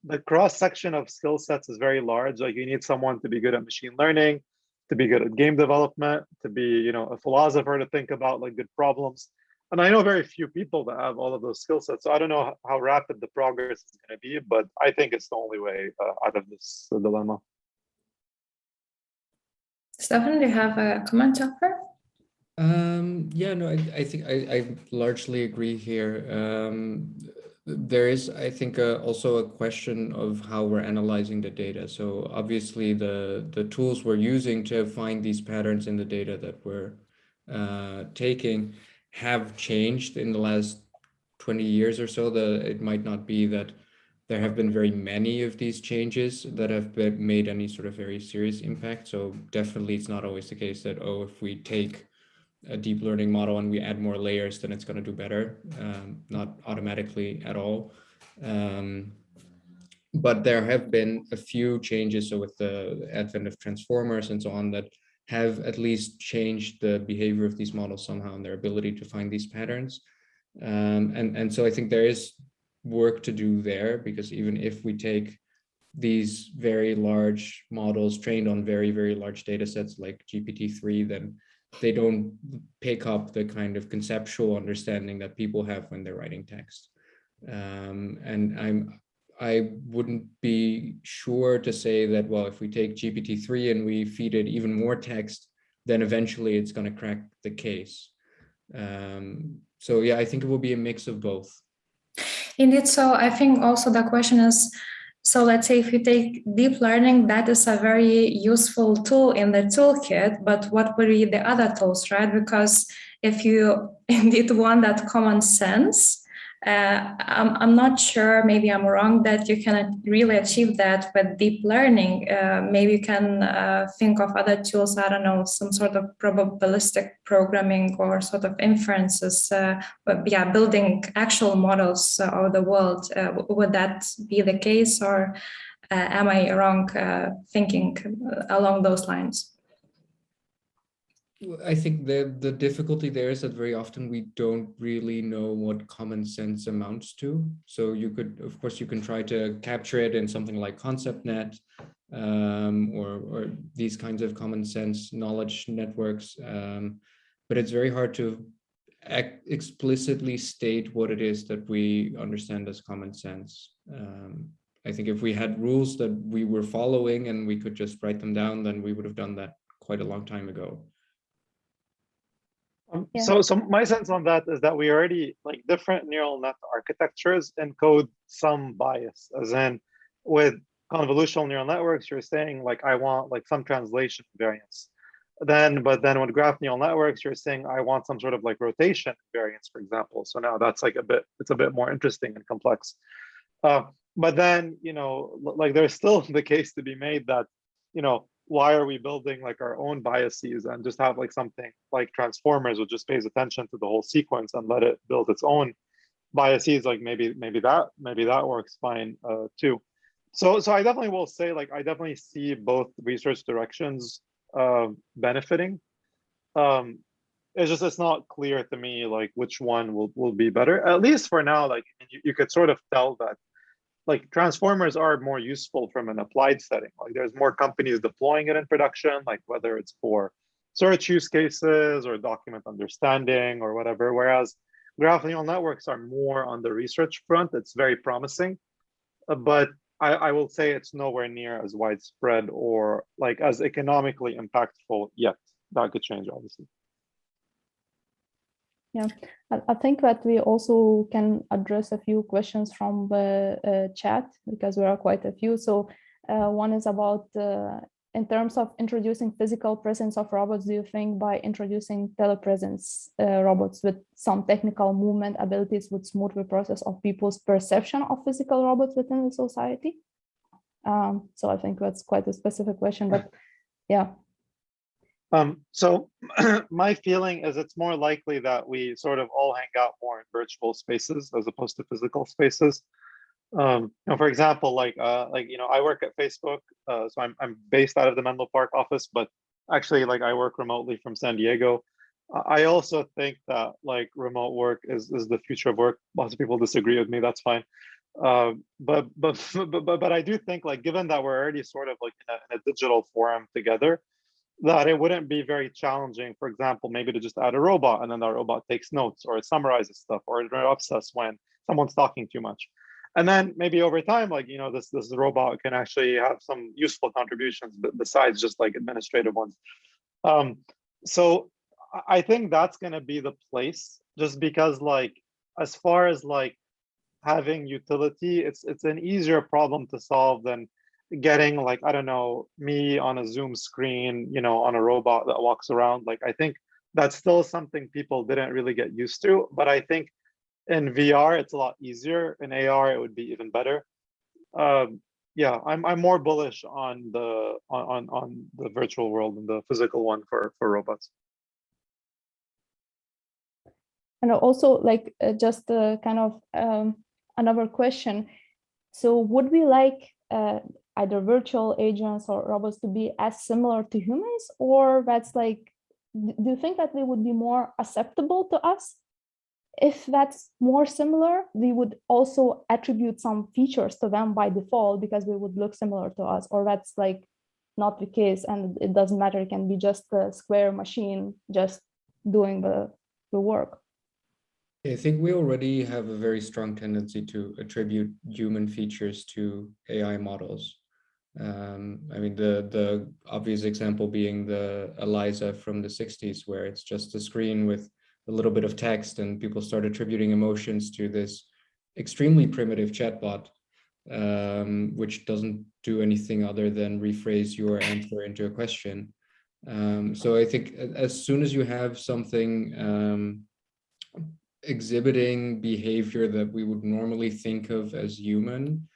the cross section of skill sets is very large. Like you need someone to be good at machine learning, to be good at game development, to be, a philosopher to think about like good problems. And I know very few people that have all of those skill sets. So I don't know how rapid the progress is going to be, but I think it's the only way out of this dilemma. Stefan, do you have a comment to offer? Yeah, no, I think I largely agree here. There is, I think, also a question of how we're analyzing the data. So obviously the tools we're using to find these patterns in the data that we're taking have changed in the last 20 years or so. It might not be that there have been very many of these changes that have made any sort of very serious impact. So definitely it's not always the case that, oh, if we take a deep learning model and we add more layers, then it's going to do better. Not automatically at all. But there have been a few changes. So with the advent of transformers and so on, that have at least changed the behavior of these models somehow and their ability to find these patterns. And so I think there is work to do there, because even if we take these very large models trained on very, very large data sets like GPT-3, then they don't pick up the kind of conceptual understanding that people have when they're writing text. And I wouldn't be sure to say that, well, if we take GPT-3 and we feed it even more text, then eventually it's going to crack the case. So yeah, I think it will be a mix of both. Indeed. So I think also the question is, so let's say if you take deep learning, that is a very useful tool in the toolkit, but what would be the other tools, right? Because if you indeed want that common sense, I'm not sure, maybe I'm wrong, that you can really achieve that with deep learning. Maybe you can think of other tools, I don't know, some sort of probabilistic programming or sort of inferences, but yeah, building actual models of the world. Would that be the case, or am I wrong thinking along those lines? I think the difficulty there is that very often we don't really know what common sense amounts to. So you could, of course, you can try to capture it in something like ConceptNet or these kinds of common sense knowledge networks. But it's very hard to explicitly state what it is that we understand as common sense. I think if we had rules that we were following and we could just write them down, then we would have done that quite a long time ago. So my sense on that is that we already, like, different neural net architectures encode some bias, as in with convolutional neural networks, you're saying like, I want like some translation variance. But then with graph neural networks, you're saying I want some sort of like rotation variance, for example. So now that's like it's a bit more interesting and complex. But then, like there's still the case to be made that, why are we building like our own biases and just have like something like transformers, which just pays attention to the whole sequence and let it build its own biases? Like maybe that works fine too. So I definitely will say, like, I definitely see both research directions benefiting. It's not clear to me like which one will be better, at least for now. Like you could sort of tell that like transformers are more useful from an applied setting. Like there's more companies deploying it in production, like whether it's for search use cases or document understanding or whatever. Whereas graph neural networks are more on the research front. It's very promising. but I will say it's nowhere near as widespread or like as economically impactful yet. That could change, obviously. Yeah, I think that we also can address a few questions from the chat, because there are quite a few. So one is about, in terms of introducing physical presence of robots, do you think by introducing telepresence robots with some technical movement abilities would smooth the process of people's perception of physical robots within the society? So I think that's quite a specific question, but yeah. So my feeling is it's more likely that we sort of all hang out more in virtual spaces as opposed to physical spaces. For example, like I work at Facebook, so I'm based out of the Menlo Park office, but actually, like, I work remotely from San Diego. I also think that like remote work is the future of work. Lots of people disagree with me. That's fine. But I do think, like, given that we're already sort of like in a digital forum together, that it wouldn't be very challenging, for example, maybe to just add a robot, and then that robot takes notes or it summarizes stuff or it interrupts us when someone's talking too much. And then maybe over time, like, this robot can actually have some useful contributions besides just like administrative ones. So I think that's going to be the place, just because, like, as far as like having utility, it's an easier problem to solve than getting, like, I don't know, me on a Zoom screen, on a robot that walks around. Like, I think that's still something people didn't really get used to, but I think in VR it's a lot easier. In AR it would be even better. Yeah, I'm more bullish on the virtual world than the physical one for robots. And also, like, just kind of another question. So would we like either virtual agents or robots to be as similar to humans, or that's like, do you think that they would be more acceptable to us? If that's more similar, we would also attribute some features to them by default because they would look similar to us, or that's like not the case and it doesn't matter, it can be just a square machine just doing the work. I think we already have a very strong tendency to attribute human features to AI models. I mean, the obvious example being the Eliza from the 60s, where it's just a screen with a little bit of text and people start attributing emotions to this extremely primitive chatbot, which doesn't do anything other than rephrase your answer into a question. So I think as soon as you have something exhibiting behavior that we would normally think of as human,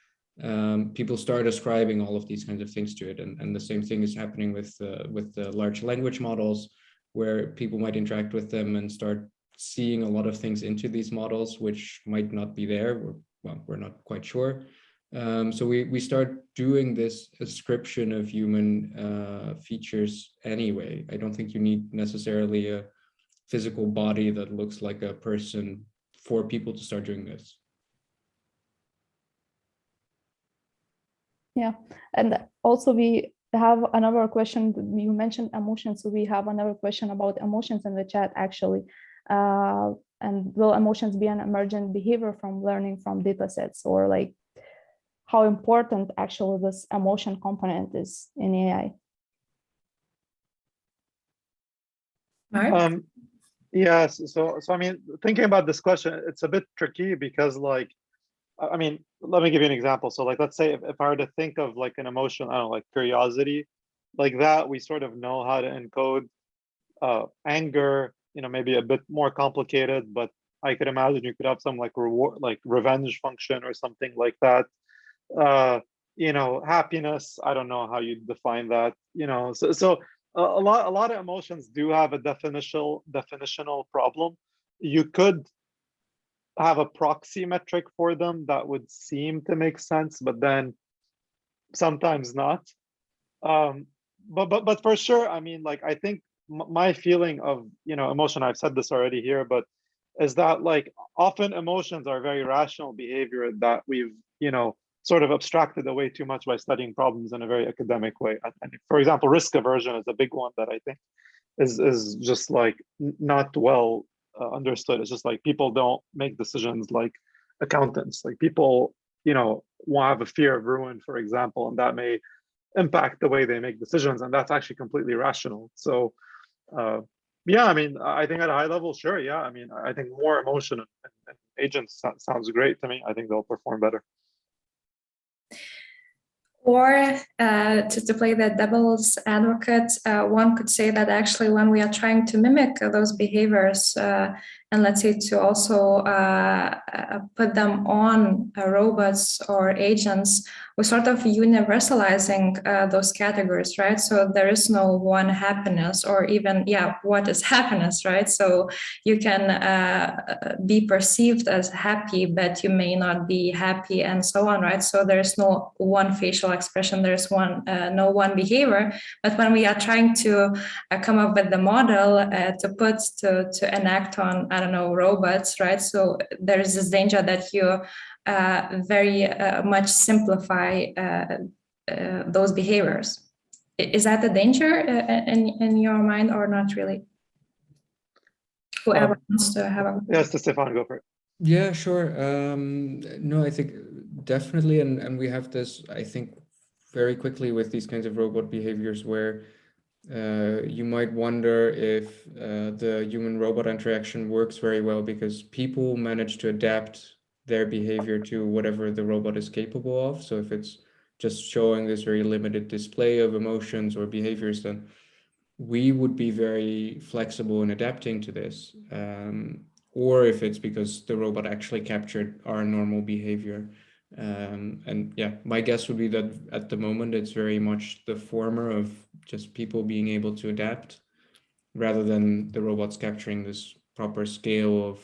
people start ascribing all of these kinds of things to it. And the same thing is happening with the large language models, where people might interact with them and start seeing a lot of things into these models, which might not be there. We're not quite sure. So we start doing this ascription of human features anyway. I don't think you need necessarily a physical body that looks like a person for people to start doing this. Yeah, and also we have another question. You mentioned emotions, so we have another question about emotions in the chat, actually. And will emotions be an emergent behavior from learning from data sets, or like how important actually this emotion component is in AI? Mark? Yes, so I mean, thinking about this question, it's a bit tricky because, like, I mean, let me give you an example. So, like, let's say if I were to think of like an emotion, I don't know, like curiosity, like that, we sort of know how to encode. Anger, maybe a bit more complicated, but I could imagine you could have some like reward, like revenge function or something like that. Happiness, I don't know how you define that. So a lot of emotions do have a definitional problem. You could have a proxy metric for them that would seem to make sense, but then sometimes not. But for sure, I mean, like, I think my feeling of emotion, I've said this already here, but is that, like, often emotions are very rational behavior that we've sort of abstracted away too much by studying problems in a very academic way. And for example, risk aversion is a big one that I think is just like not well understood. It's just like people don't make decisions like accountants. Like, people will have a fear of ruin, for example, and that may impact the way they make decisions, and that's actually completely rational. So yeah, I mean, I think at a high level, sure, yeah, I mean, I think more emotion and agents sounds great to me. I think they'll perform better. Or to play the devil's advocate, one could say that actually when we are trying to mimic those behaviors, and let's say to also put them on robots or agents, we're sort of universalizing those categories, right? So there is no one happiness, or even, what is happiness, right? So you can be perceived as happy, but you may not be happy, and so on, right? So there's no one facial expression, there's no one behavior. But when we are trying to come up with the model to enact on, I don't know, robots, right? So there is this danger that you very much simplify those behaviors. Is that the danger in your mind, or not really? Whoever wants to have a... Yes, Stefan, go for it. Yeah, sure. No, I think definitely, and we have this, I think, very quickly with these kinds of robot behaviors where you might wonder if the human-robot interaction works very well because people manage to adapt their behavior to whatever the robot is capable of. So if it's just showing this very limited display of emotions or behaviors, then we would be very flexible in adapting to this. Or if it's because the robot actually captured our normal behavior. And yeah, my guess would be that at the moment it's very much the former of just people being able to adapt rather than the robots capturing this proper scale of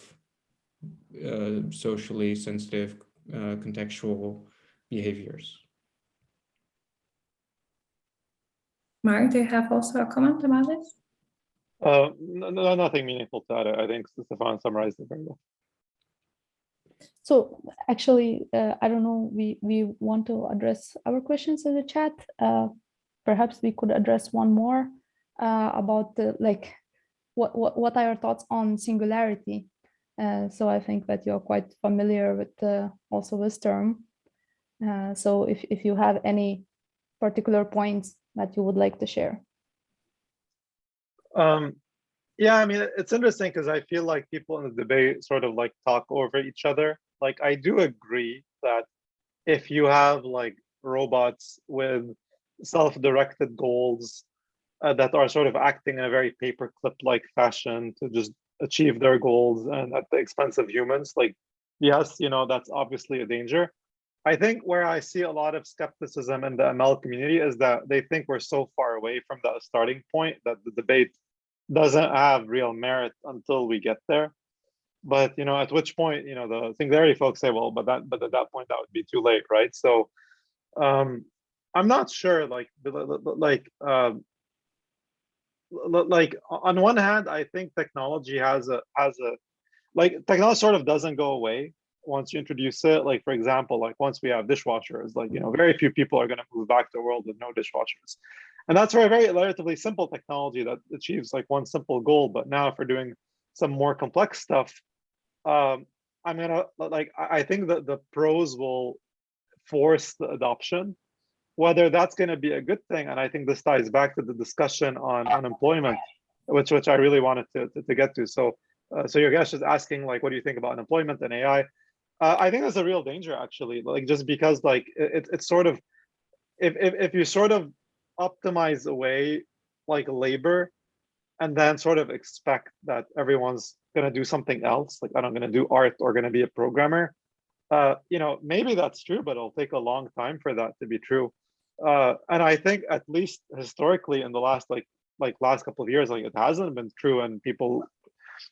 socially sensitive contextual behaviors. Mark, do you have also a comment about this? No, nothing meaningful to add. I think Stefan summarized it very well. So actually, I don't know, we want to address our questions in the chat. Perhaps we could address one more about what are your thoughts on singularity? So I think that you're quite familiar with also this term. So if you have any particular points that you would like to share. Yeah, I mean, it's interesting because I feel like people in the debate sort of like talk over each other. Like, I do agree that if you have like robots with self-directed goals that are sort of acting in a very paperclip-like fashion to just achieve their goals and at the expense of humans, like, yes, that's obviously a danger. I think where I see a lot of skepticism in the ML community is that they think we're so far away from that starting point that the debate doesn't have real merit until we get there. But at which point, the Singularity folks say, well, but at that point that would be too late, right? So I'm not sure. Like on one hand, I think technology has a technology sort of doesn't go away once you introduce it. Like, for example, like once we have dishwashers, like very few people are going to move back to a world with no dishwashers. And that's for a very relatively simple technology that achieves like one simple goal. But now if we're doing some more complex stuff, I think that the pros will force the adoption, whether that's going to be a good thing. And I think this ties back to the discussion on unemployment, which I really wanted to get to. So your guest is asking, like, what do you think about unemployment and AI? I think there's a real danger, actually, like just because like it's sort of, if you sort of optimize away like labor and then sort of expect that everyone's going to do something else, like I'm going to do art or going to be a programmer, maybe that's true, but it'll take a long time for that to be true. And I think at least historically in the last last couple of years, like it hasn't been true, and people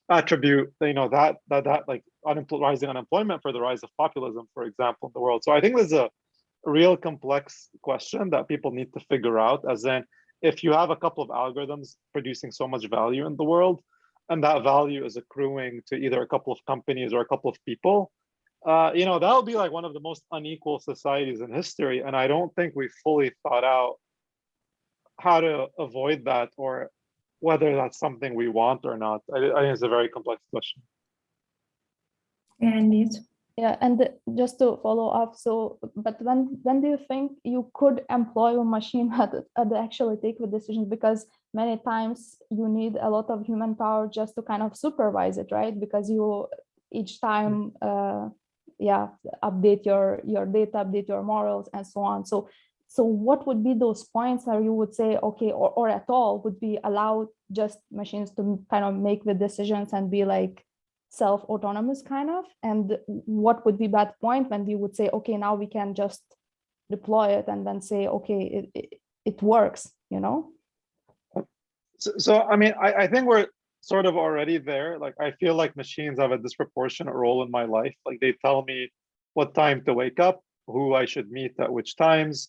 attribute that like rising unemployment for the rise of populism, for example, in the world. So I think there's a real complex question that people need to figure out, as in if you have a couple of algorithms producing so much value in the world and that value is accruing to either a couple of companies or a couple of people, that'll be like one of the most unequal societies in history. And I don't think we fully thought out how to avoid that, or whether that's something we want or not. I think it's a very complex question. Yeah, indeed. Yeah, and just to follow up, so, but when do you think you could employ a machine to actually take the decisions? Because many times you need a lot of human power just to kind of supervise it, right? Because you each time, yeah, update your data, update your morals, and so on. So what would be those points where you would say, okay, or at all would be allowed just machines to kind of make the decisions and be like self-autonomous kind of, and what would be that point when we would say, okay, now we can just deploy it and then say, okay, it works, you know? So I mean, I think we're sort of already there. Like, I feel like machines have a disproportionate role in my life. Like, they tell me what time to wake up, who I should meet at which times.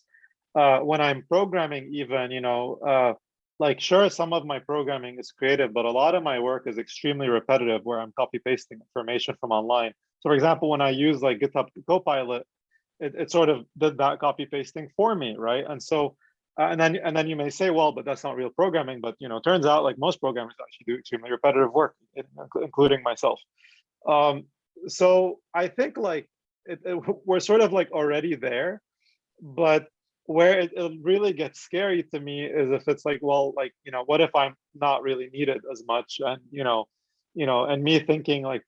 When I'm programming even, like, sure, some of my programming is creative, but a lot of my work is extremely repetitive where I'm copy pasting information from online. So for example, when I use like GitHub Copilot, it sort of did that copy pasting for me, right? And so, and then you may say, well, but that's not real programming. But turns out like most programmers actually do extremely repetitive work, including myself. So I think like we're sort of like already there, but where it really gets scary to me is if it's like, well, like, what if I'm not really needed as much, and and me thinking like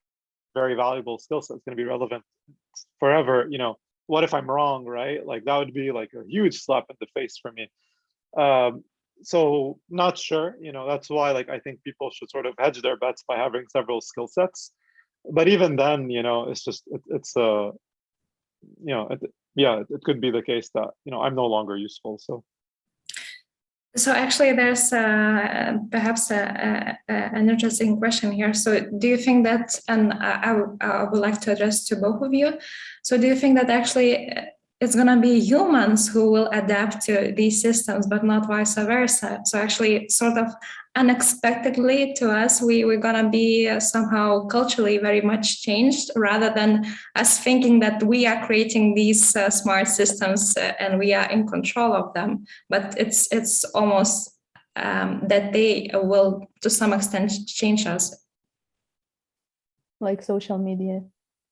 very valuable skill set is going to be relevant forever. What if I'm wrong, right? Like, that would be like a huge slap in the face for me. So not sure. That's why, like, I think people should sort of hedge their bets by having several skill sets. But even then, it's just it's yeah, it could be the case that I'm no longer useful. So actually, there's perhaps an interesting question here. So do you think that, and I would like to address to both of you. So do you think that actually it's going to be humans who will adapt to these systems, but not vice versa? So actually, sort of unexpectedly to us, we're going to be somehow culturally very much changed, rather than us thinking that we are creating these smart systems and we are in control of them. But it's almost that they will to some extent change us. Like social media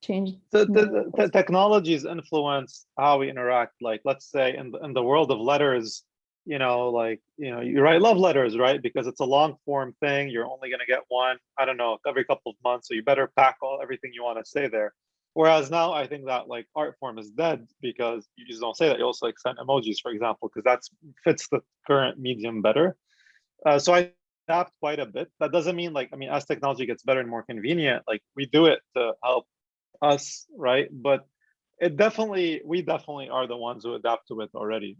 changed. The technologies influence how we interact. Like, let's say in the world of letters, you write love letters, right? Because it's a long form thing. You're only going to get one, I don't know, every couple of months. So you better pack everything you want to say there. Whereas now I think that like art form is dead, because you just don't say that. You also like send emojis, for example, because that fits the current medium better. So I adapt quite a bit. That doesn't mean like, as technology gets better and more convenient, like we do it to help us, right? But we definitely are the ones who adapt to it already,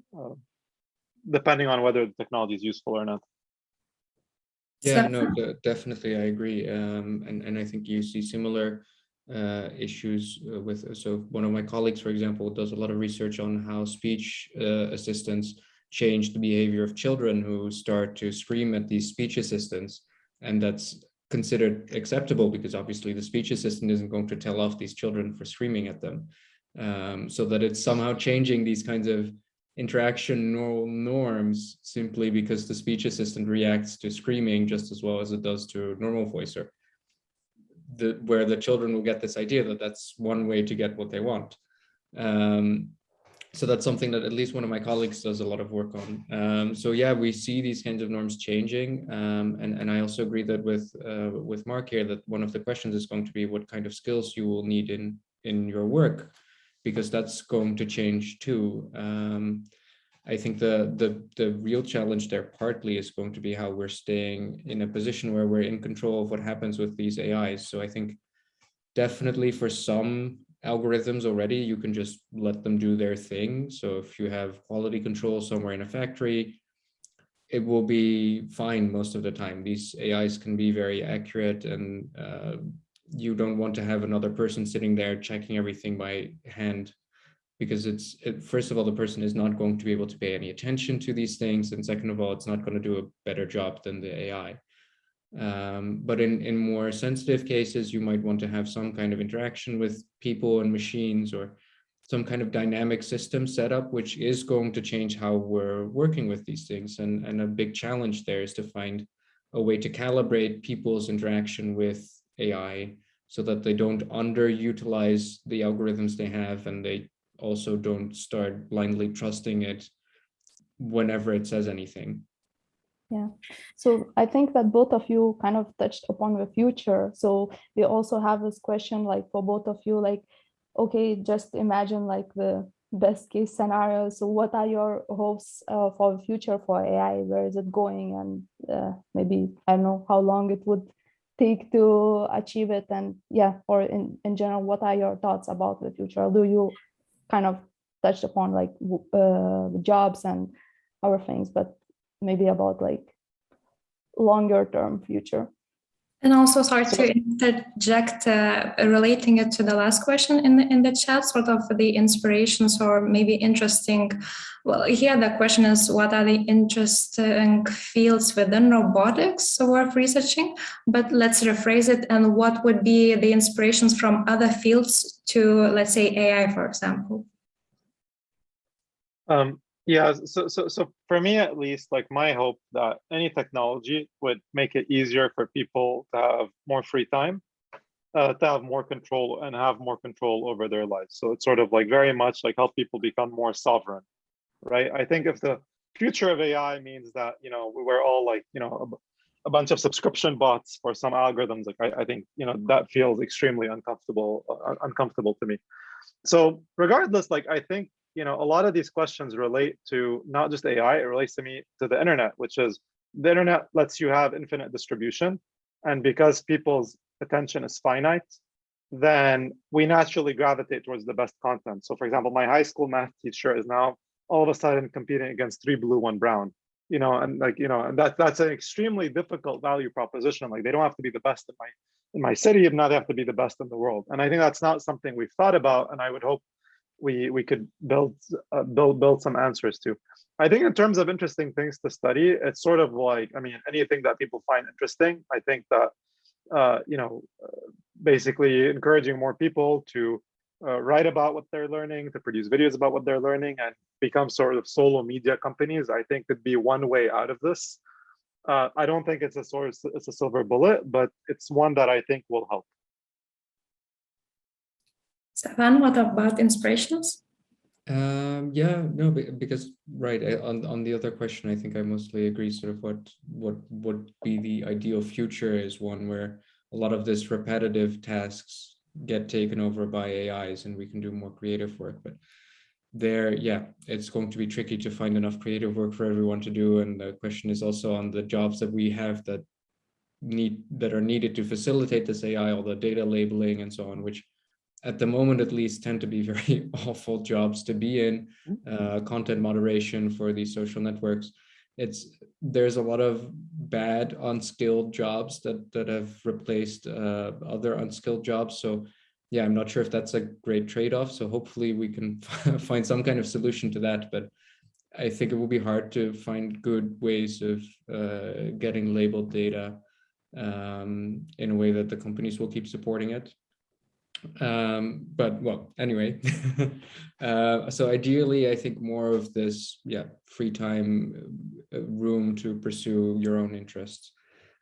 depending on whether the technology is useful or not. Yeah, no, definitely, I agree. And I think you see similar issues with, so one of my colleagues, for example, does a lot of research on how speech assistants change the behavior of children who start to scream at these speech assistants. And that's considered acceptable because obviously the speech assistant isn't going to tell off these children for screaming at them. So that it's somehow changing these kinds of interaction norms simply because the speech assistant reacts to screaming just as well as it does to a normal voicer. Where the children will get this idea that that's one way to get what they want. So that's something that at least one of my colleagues does a lot of work on. So yeah, we see these kinds of norms changing. And I also agree that with Mark here, that one of the questions is going to be what kind of skills you will need in your work, because that's going to change too. I think the real challenge there partly is going to be how we're staying in a position where we're in control of what happens with these AIs. So I think definitely for some algorithms already, you can just let them do their thing. So if you have quality control somewhere in a factory, it will be fine most of the time. These AIs can be very accurate, and you don't want to have another person sitting there checking everything by hand, because first of all, the person is not going to be able to pay any attention to these things. And second of all, it's not going to do a better job than the AI. But in more sensitive cases, you might want to have some kind of interaction with people and machines, or some kind of dynamic system setup, which is going to change how we're working with these things. And a big challenge there is to find a way to calibrate people's interaction with AI so that they don't underutilize the algorithms they have, and they also don't start blindly trusting it whenever it says anything. Yeah, so I think that both of you kind of touched upon the future. So we also have this question, like for both of you, like, okay, just imagine like the best case scenario. So what are your hopes for the future for AI? Where is it going? And maybe, I don't know how long it would take to achieve it. And yeah, or in general, what are your thoughts about the future? Do you kind of touched upon like jobs and other things, but maybe about like longer term future. And also, sorry to interject, relating it to the last question in the chat, sort of the inspirations or maybe interesting. Well, here the question is, what are the interesting fields within robotics worth researching? But let's rephrase it. And what would be the inspirations from other fields to, let's say, AI, for example? Yeah, so for me at least, like my hope that any technology would make it easier for people to have more free time, to have more control and have more control over their lives. So it's sort of like very much like help people become more sovereign, right? I think if the future of AI means that, you know, we're all like, you know, a bunch of subscription bots for some algorithms, like I think, you know, that feels extremely uncomfortable to me. So regardless, like I think, you know, a lot of these questions relate to not just AI, it relates to the internet, which is the internet lets you have infinite distribution. And because people's attention is finite, then we naturally gravitate towards the best content. So for example, my high school math teacher is now all of a sudden competing against 3 blue, 1 brown, you know, and like, you know, and that's an extremely difficult value proposition. Like they don't have to be the best in my city, and now they have to be the best in the world. And I think that's not something we've thought about. And I would hope we could build some answers to. I think in terms of interesting things to study, it's sort of like, I mean, anything that people find interesting. I think that you know, basically encouraging more people to write about what they're learning, to produce videos about what they're learning, and become sort of solo media companies, I think could be one way out of this. I don't think it's a silver bullet, but it's one that I think will help. Stefan, what about inspirations? Yeah, no, because right on the other question, I think I mostly agree. Sort of what would be the ideal future is one where a lot of this repetitive tasks get taken over by AIs, and we can do more creative work. But there, yeah, it's going to be tricky to find enough creative work for everyone to do. And the question is also on the jobs that we have that are needed to facilitate this AI, all the data labeling and so on, which at the moment at least tend to be very awful jobs to be in. Content moderation for these social networks. There's a lot of bad unskilled jobs that have replaced other unskilled jobs. So yeah, I'm not sure if that's a great trade-off. So hopefully we can find some kind of solution to that. But I think it will be hard to find good ways of getting labeled data in a way that the companies will keep supporting it. But well, anyway, so ideally, I think more of this, yeah, free time room to pursue your own interests.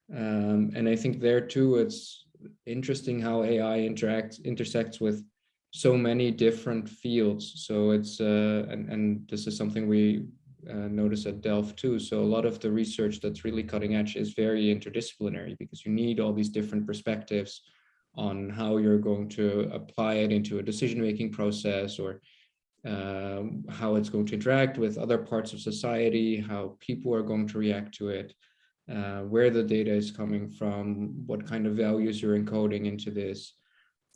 And I think there too, it's interesting how AI intersects with so many different fields. So it's, and this is something we notice at Delft too. So a lot of the research that's really cutting edge is very interdisciplinary, because you need all these different perspectives on how you're going to apply it into a decision-making process, or how it's going to interact with other parts of society, how people are going to react to it, where the data is coming from, what kind of values you're encoding into this.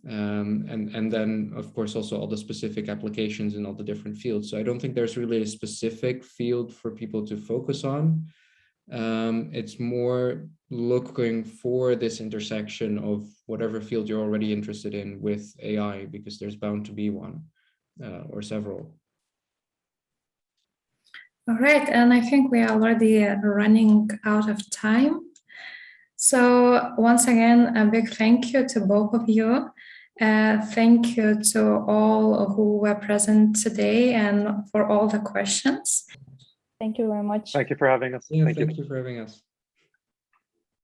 And then, of course, also all the specific applications in all the different fields. So I don't think there's really a specific field for people to focus on. It's more looking for this intersection of whatever field you're already interested in with AI, because there's bound to be one or several. All right, and I think we are already running out of time. So once again, a big thank you to both of you. Thank you to all who were present today and for all the questions. Thank you very much. Thank you for having us. Yeah, thank you for having us.